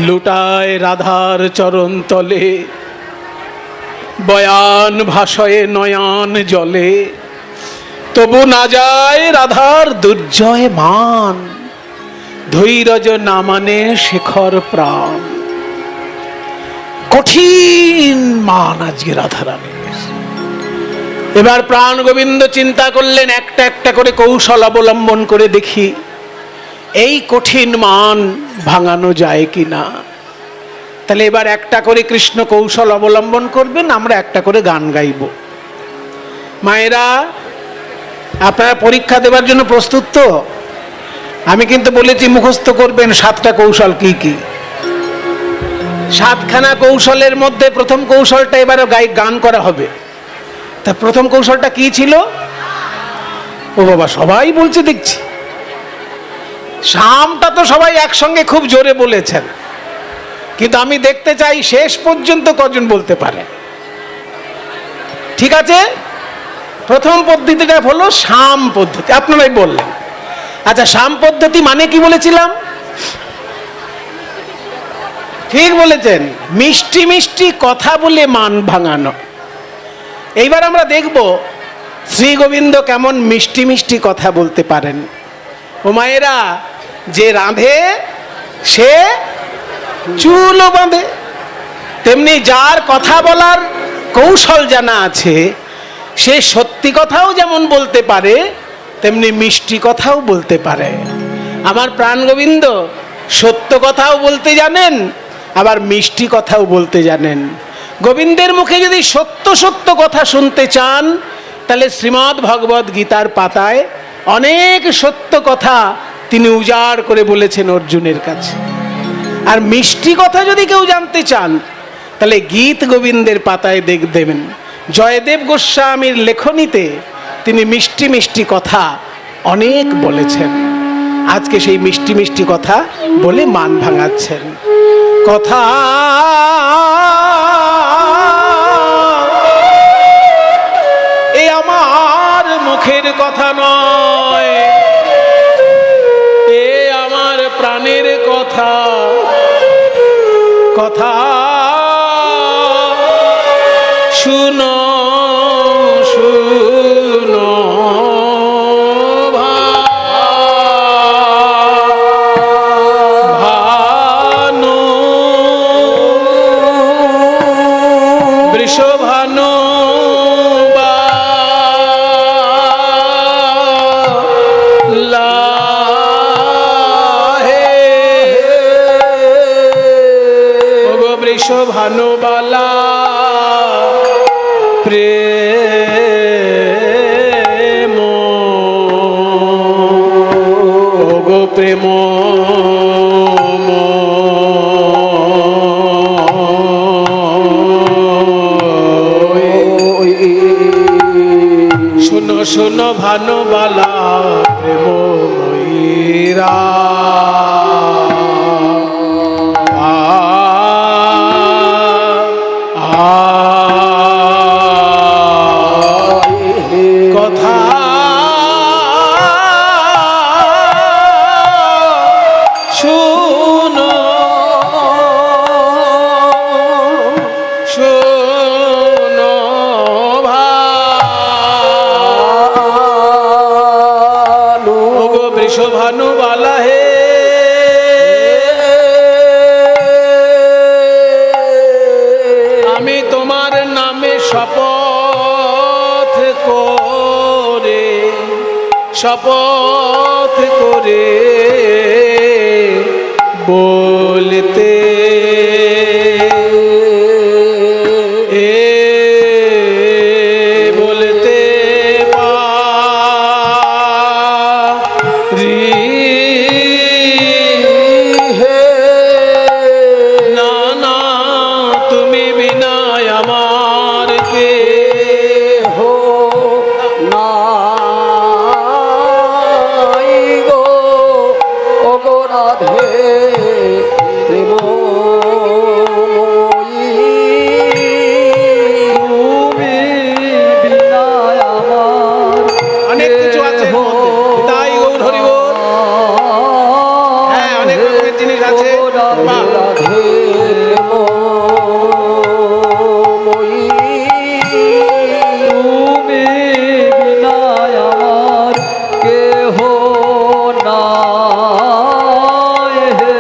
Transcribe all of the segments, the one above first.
লুটায় রাধার চরণ তলে, বয়ান ভাষয়ে নয়ন জলে, তবু না যায় রাধার দুর্জয় মান, ধৈর্য না মানে শেখর প্রাণ। কঠিন মান আজকে রাধারানীর। এবার প্রাণ গোবিন্দ চিন্তা করলেন, একটা একটা করে কৌশল অবলম্বন করে দেখি এই কঠিন মান ভাঙানো যায় কিনা। তাহলে এবার একটা করে কৃষ্ণ কৌশল অবলম্বন করবেন, আমরা একটা করে গান গাইব। মায়েরা, আপনারা পরীক্ষা দেওয়ার জন্য প্রস্তুত তো? আমি কিন্তু বলেছি মুখস্থ করবেন 7টা কৌশল। কি কি 7খানা কৌশলের মধ্যে প্রথম কৌশলটা এবারে গান করা হবে। তা প্রথম কৌশলটা কি ছিল? ও বাবা, সবাই বলছে দেখছি। শামটা তো সবাই একসঙ্গে খুব জোরে বলেছেন, কিন্তু আমি দেখতে চাই শেষ পর্যন্ত কজন বলতে পারে। ঠিক আছে, প্রথম পদ্ধতিটা হলো শাম পদ্ধতি, আপনারাই বললেন। আচ্ছা, শাম পদ্ধতি মানে কি বলেছিলাম? ঠিক বলেছেন, মিষ্টি মিষ্টি কথা বলে মান ভাঙানো। এইবার আমরা দেখব শ্রী গোবিন্দ কেমন মিষ্টি মিষ্টি কথা বলতে পারেন। ও মায়েরা, যে রাঁধে সে চুলও বাঁধে, তেমনি যার কথা বলার কৌশল জানা আছে সে সত্যি কথাও যেমন বলতে পারে তেমনি মিষ্টি কথাও বলতে পারে। আমার প্রাণ গোবিন্দ সত্য কথাও বলতে জানেন, আবার মিষ্টি কথাও বলতে জানেন। গোবিন্দের মুখে যদি সত্য সত্য কথা শুনতে চান, তাহলে শ্রীমদ্ ভগবদ গীতার পাতায় অনেক সত্য কথা তিনি উজাড় করে বলেছেন অর্জুনের কাছে। আর মিষ্টি কথা যদি কেউ জানতে চান, তাহলে গীত গোবিন্দের পাতায় দেবেন জয়দেব গোস্বামীর লেখনীতে তিনি মিষ্টি মিষ্টি কথা অনেক বলেছেন। আজকে সেই মিষ্টি মিষ্টি কথা বলে মান ভাঙাচ্ছেন। কথা এ আমার মুখের কথা নয়, এ আমার প্রাণের কথা। কথা শুনো শুনো ভানু বৃষভানু ভানুবালা প্রেম গো প্রেম শুনো শুনো ভানুবালা প্রেম ময়ূরা ভানুবালা হে, আমি তোমার নামে শপথ করে বলতে রাধে প্রেম রাধে প্রেমময়ী তুমি বিনা আমার কেহ নাই হে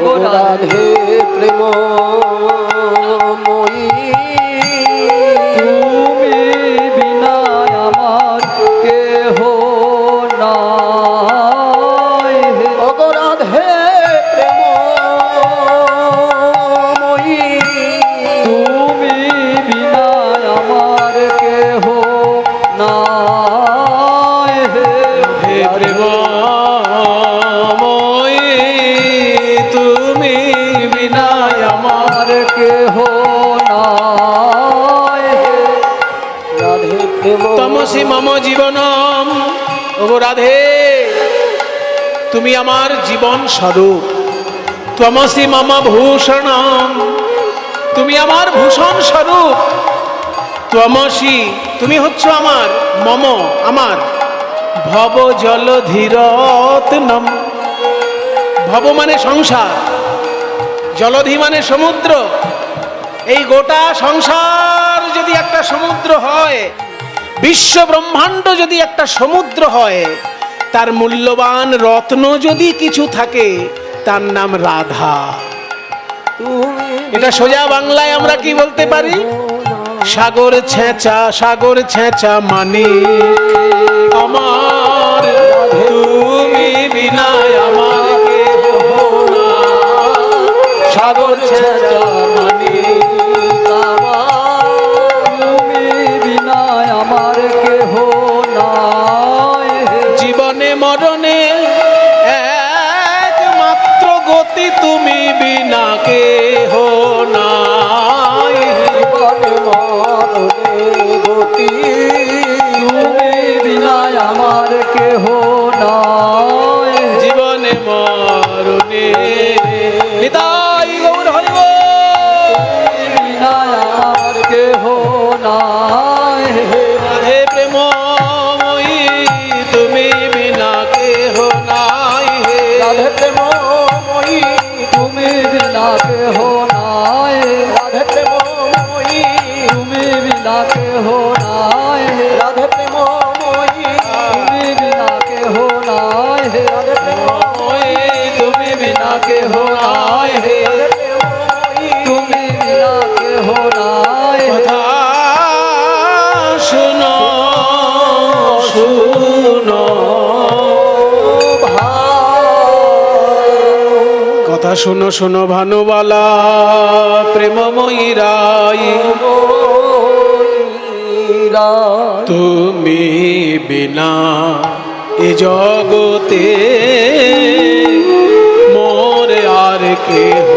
ও রাধে প্রেমময়ী তুমি বিনা আমার কেহ নাই হে ও রাধে প্রেমময়ী তুমি বিনা আমার কেহ নাই হে হে প্রেমময়ী তুমি বিনা আমার কেহ নাই হে রাধে প্রেম তমসি মম জীবনম। ওগো রাধে, তুমি আমার জীবন স্বরূপ। তমসি মম ভূষণম, তুমি আমার ভূষণ স্বরূপ। তমসি, তুমি হচ্ছ আমার মম আমার ভব জলধিরত্নম। ভব মানে সংসার, জলধি মানে সমুদ্র। এই গোটা সংসার যদি একটা সমুদ্র হয়, বিশ্ব ব্রহ্মাণ্ড যদি একটা সমুদ্র হয়, তার মূল্যবান রত্ন যদি কিছু থাকে, তার নাম রাধা। এটা সোজা বাংলায় আমরা কি বলতে পারি? সাগর ছেঁচা, সাগর ছেঁচা মানে আমার, তুমি বিনা আমার কেহ না। সাগর ছেঁচা মানে তুমি বিনা আমার কেহ নাই হে জীবনে মরণে একমাত্র গতি, তুমি বিনা কেহ নাই। জীবনে মরণে গতি তুমি বিনা আমার কেহ নাই জীবনে মরণে নিতাই গৌর হরি বল। বিনা আমার কেহ নাই হে রাধে প্রেমময়ী তুমি বিনা কেহ নাই হে। রাধে প্রেমময়ী তুমি বিনা কেহ নাই রাধে প্রেমময়ী তুমি বিনা কেহ নাই রাধে প্রেমময়ী তুমি বিনা কেহ নাই রাধে প্রেমময়ী তুমি বিনা কেহ নাই হে। তুমি বিনা কেহ নাই কথা শুনো শুনো, কথা শুনো শুনো ভানুবালা প্রেমময়ী রাই। তুমি বিনা এ জগতে মোর আর কেহ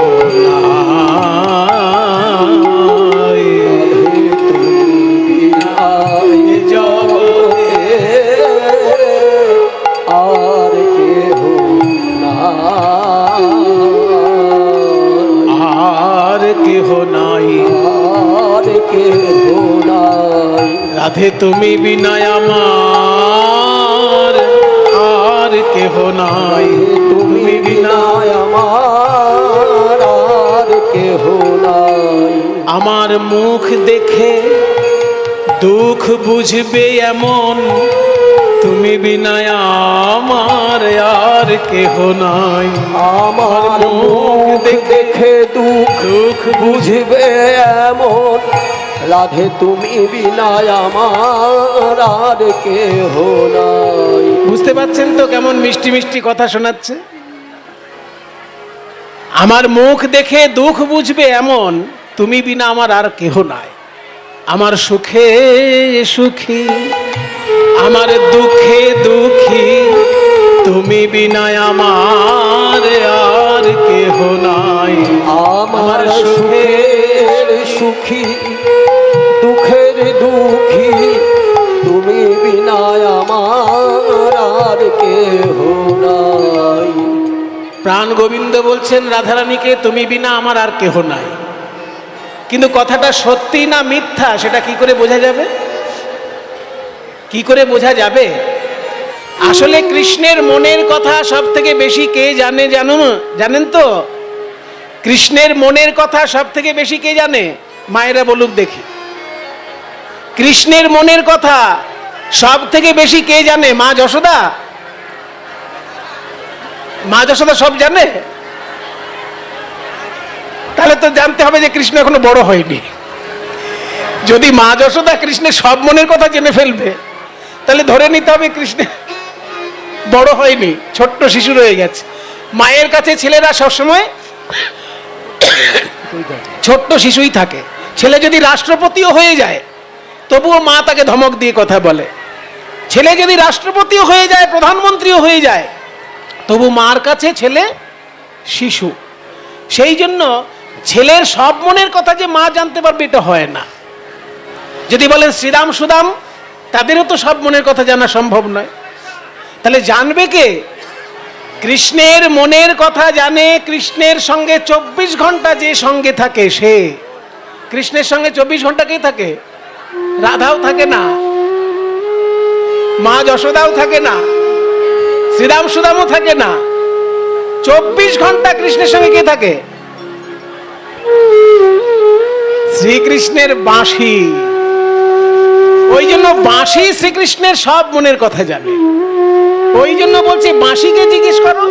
নাই। এ জগতে আর কেহ আর কেহ নাই। আর কেহ নাই রাধে তুমি বিনা আমার আর কেহ নাই। তুমি বিনা আমার আর কেহ নাই আমার মুখ দেখে দুঃখ বুঝবে এমন, তুমি বিনা আমার আর কেহ নাই। আমার মুখ দেখে দুঃখ বুঝবে এমন, রাধে তুমি বিনা আমার আর কেহ নাই। বুঝতে পারছেন তো কেমন মিষ্টি মিষ্টি কথা শোনাচ্ছে? আমার মুখ দেখে দুঃখ বুঝবে এমন, তুমি বিনা আমার আর কেহ নাই। আমার সুখে সুখী, আমার দুঃখে দুঃখী, তুমি বিনা আমার আর কেহ নাই। আমার সুখের সুখী, দুঃখের দুঃখী, তুমি বিনা আমার আর কেহ নাই। প্রাণ গোবিন্দ বলছেন রাধারানীকে, তুমি বিনা আমার আর কেহ নাই। কিন্তু কথাটা সত্যি না মিথ্যা সেটা কি করে বোঝা যাবে? কি করে বোঝা যাবে? আসলে কৃষ্ণের মনের কথা সব থেকে বেশি কে জানে জানেন তো? কৃষ্ণের মনের কথা সব থেকে বেশি কে জানে? মায়েরা বলুক দেখি। কৃষ্ণের মনের কথা সব থেকে বেশি কে জানে? মা যশোদা। মা যশোদা সব জানে? তাহলে তো জানতে হবে যে কৃষ্ণ এখনো বড় হয়নি। যদি মা যশোদা কৃষ্ণের সব মনের কথা জেনে ফেলবে, তাহলে ধরে নিতে হবে কৃষ্ণ বড় হয়নি, ছোট্ট শিশু রয়ে গেছে। মায়ের কাছে ছেলেরা সবসময় ছোট্ট শিশুই থাকে। ছেলে যদি রাষ্ট্রপতিও হয়ে যায়, তবুও মা তাকে ধমক দিয়ে কথা বলে। ছেলে যদি রাষ্ট্রপতিও হয়ে যায়, প্রধানমন্ত্রীও হয়ে যায়, তবু মার কাছে ছেলে শিশু। সেই জন্য ছেলের সব মনের কথা যে মা জানতে পারবে, এটা হয় না। যদি বলেন শ্রীরাম সুদাম, তাদেরও তো সব মনের কথা জানা সম্ভব নয়। তাহলে জানবে কে? কৃষ্ণের মনের কথা জানে। কৃষ্ণের সঙ্গে 24 ঘন্টা যে সঙ্গে থাকে সে। কৃষ্ণের সঙ্গে 24 ঘন্টা কে থাকে? রাধাও থাকে না, মা যশোদাও থাকে না, শ্রীরাম সুদামও থাকে না। 24 ঘন্টা কৃষ্ণের সঙ্গে কে থাকে? শ্রীকৃষ্ণের বাঁশি। ওই জন্য বাঁশি শ্রীকৃষ্ণের সব মনের কথা জানে। ওই জন্য বলছি, বাঁশিকে জিজ্ঞেস করো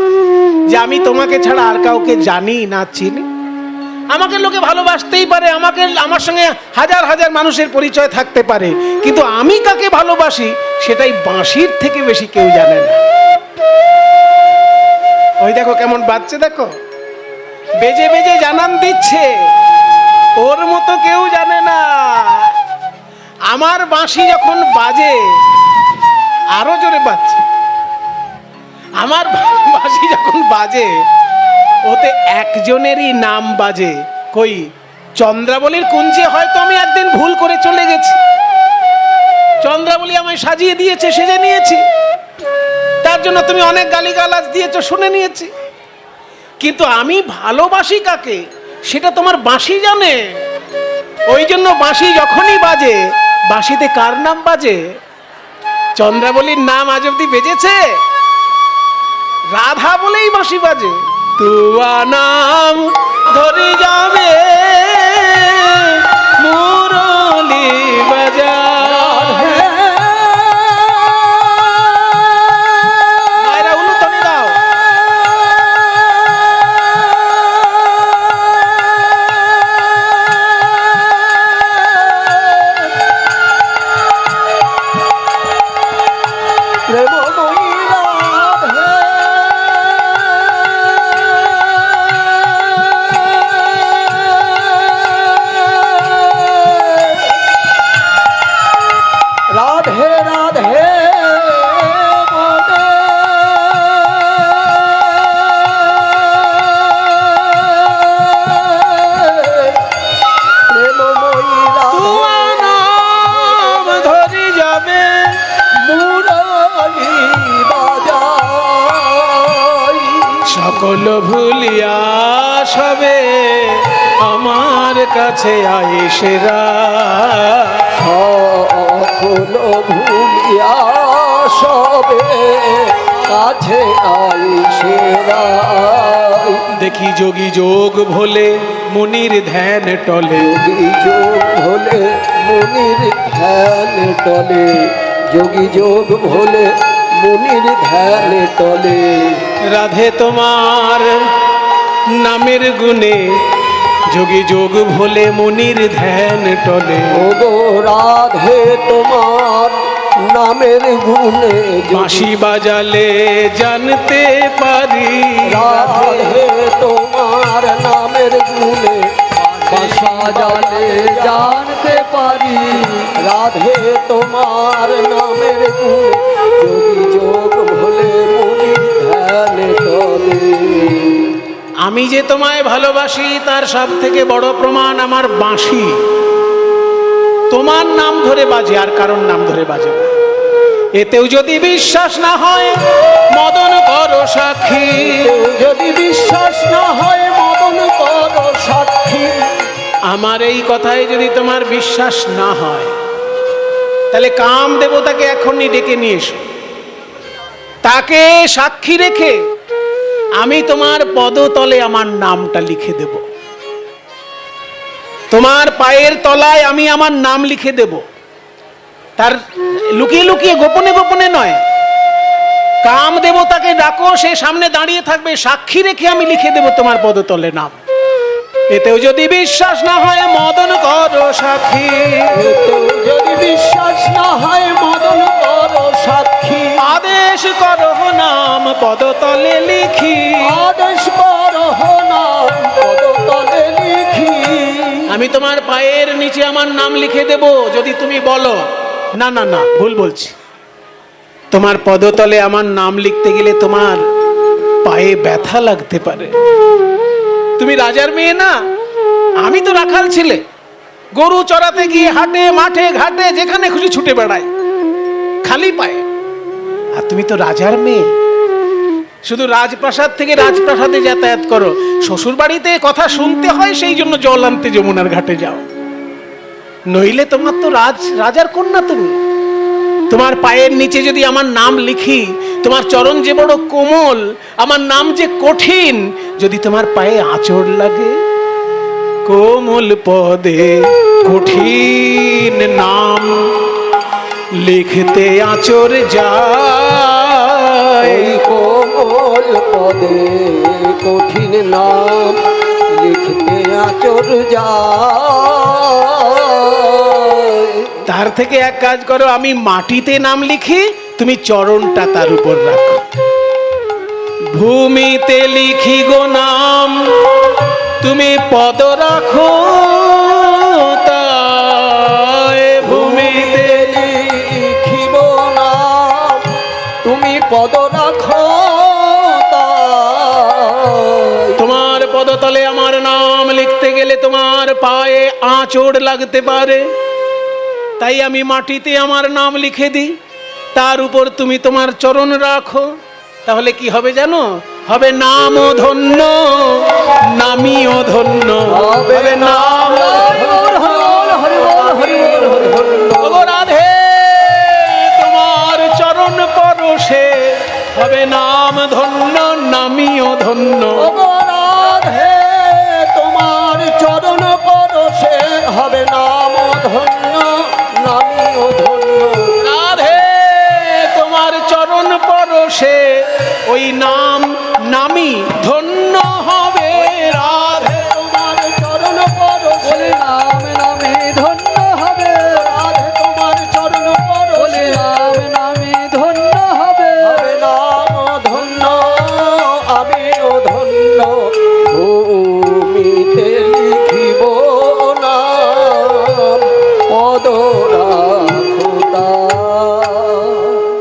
যে আমি তোমাকে ছাড়া আর কাউকে জানি না চিনি। আমাকে লোকে ভালোবাসতেই পারে, আমার সঙ্গে হাজার হাজার মানুষের পরিচয় থাকতে পারে, কিন্তু আমি কাকে ভালোবাসি সেটাই বাঁশির থেকে বেশি কেউ জানে না। ওই দেখো কেমন বাজছে, দেখো বেজে বেজে জানান দিচ্ছে, ওর মতো কেউ জানে না। আমার বাঁশি যখন বাজে, আরো জোরে বাজছে। আমার বাঁশি যখন বাজে, ওতে একজনেরই নাম বাজে। কই চন্দ্রাবলীর কুঞ্জে হয়তো আমি একদিন ভুল করে চলে গেছি, চন্দ্রাবলী আমায় সাজিয়ে দিয়েছে, সেজে নিয়েছি, তার জন্য তুমি অনেক গালিগালাজ দিয়েছো, শুনে নিয়েছি। কিন্তু আমি ভালোবাসি কাকে সেটা তোমার বাঁশি জানে। ওই জন্য বাঁশি যখনই বাজে, বাঁশিতে কার নাম বাজে? চন্দ্রাবলীর নাম আজ অব্দি বেজেছে? রাধা বলেই বাঁশি বাজে। তুয়া নাম ধরে যাবে মুরলি বাজা। মায়েরা উলুধ্বনি দাও। রাধে রাধে প্রেমময়ী তুয়া নাম ধরে যাবে মুরলি বাজাই। সকল ভুলিয়া সবে আমার কাছে আইসেরা। সকল ভুলিয়া সবে কাছে আইসেরা। দেখি যোগী যোগ ভোলে মুনির ধ্যান টলে। যোগী যোগ ভোলে মুনির ধ্যান টলে। যোগী যোগ ভোলে মুনির ধ্যান টলে। রাধে তোমার নামের গুণে যোগী যোগ ভোলে মুনির ধ্যান টলে। ওগো রাধে তোমার নামের গুণে বাঁশি বাজালে জানতে পারি। রাধে তোমার নামের গুণে বাঁশি বাজালে জানতে পারি। রাধে তোমার নামের গুণে যোগী যোগ ভোলে মুনির ধ্যান টলে। আমি যে তোমায় ভালোবাসি তার সব থেকে বড় প্রমাণ আমার বাঁশি। তোমার নাম ধরে বাজে, আর কারোর নাম ধরে বাজে না। এতেও যদি বিশ্বাস না হয় মদন করো সাক্ষী। যদি বিশ্বাস না হয় মদন করো সাক্ষী। আমার এই কথায় যদি তোমার বিশ্বাস না হয়, তাহলে কাম দেবতাকে এখনই ডেকে নিয়ে এসো। তাকে সাক্ষী রেখে আমি তোমার পদতলে আমার নামটা লিখে দেব। তোমার পায়ের তলায় আমি আমার নাম লিখে দেব। তার লুকিয়ে লুকিয়ে গোপনে গোপনে নয়, কাম দেবতাকে ডাকো, সে সামনে দাঁড়িয়ে থাকবে, সাক্ষী রেখে আমি লিখে দেব তোমার পদতলে নাম। এতেও যদি বিশ্বাস না হয় মদন করো সাক্ষী, এতেও যদি বিশ্বাস না হয় মদন করো সাক্ষী, আদেশ করো নাম পদতলে লিখি, আদেশ করো নাম পদতলে লিখি। আমি তোমার পায়ের নিচে আমার নাম লিখে দেব যদি তুমি বলো। না না না, ভুল বলছি। তোমার পদতলে আমার নাম লিখতে গেলে তোমার পায়ে ব্যথা লাগতে পারে। তুমি রাজার মেয়ে না, আমি তো রাখাল ছিলে, গরু চড়াতে গিয়ে হাটে মাঠে ঘাটে যেখানে খুশি ছুটে বেড়াই খালি পায়ে। আর তুমি তো রাজার মেয়ে, শুধু রাজপ্রাসাদ থেকে রাজপ্রাসাদে যাতায়াত করো, শ্বশুর বাড়িতে কথা শুনতে হয়, সেই জন্য জল আনতে যমুনার ঘাটে যাও। নইলে তোমার তো রাজার কন্যা তুমি। তোমার পায়ের নিচে যদি আমার নাম লিখি, তোমার চরণ যে বড় কোমল, আমার নাম যে কঠিন, যদি তোমার পায়ে আঁচড় লাগে, কোমল পদে কঠিন নাম লিখতে আঁচড় যায়, কোমল পদে কঠিন নাম লিখতে আচর যায়। তার থেকে এক কাজ করো, আমি মাটিতে নাম লিখি, তুমি চরণটা তার উপর রাখো। ভূমিতে লিখি গো নাম, তুমি পদ রাখো তাই। ভূমিতে লিখিব নাম তুমি পদ রাখো তাই। তোমার পদতলে আমার নাম লিখতে গেলে তোমার পায়ে আঁচড় লাগতে পারে, তাই আমি মাটিতে আমার নাম লিখে দিই, তার উপর তুমি তোমার চরণ রাখো। তাহলে কি হবে জানো? হবে নামও ধন্য, নামিও ধন্য, হবে নাম। ওগো রাধে, তোমার চরণ পরশে হবে নাম ধন্য, নামিও ধন্য। ওগো রাধে, তোমার চরণ পরশে হবে নাম ধন্য, নামিও ধন্য। রাধে, তোমার চরণ পরশে ওই নাম নামি ধন্য।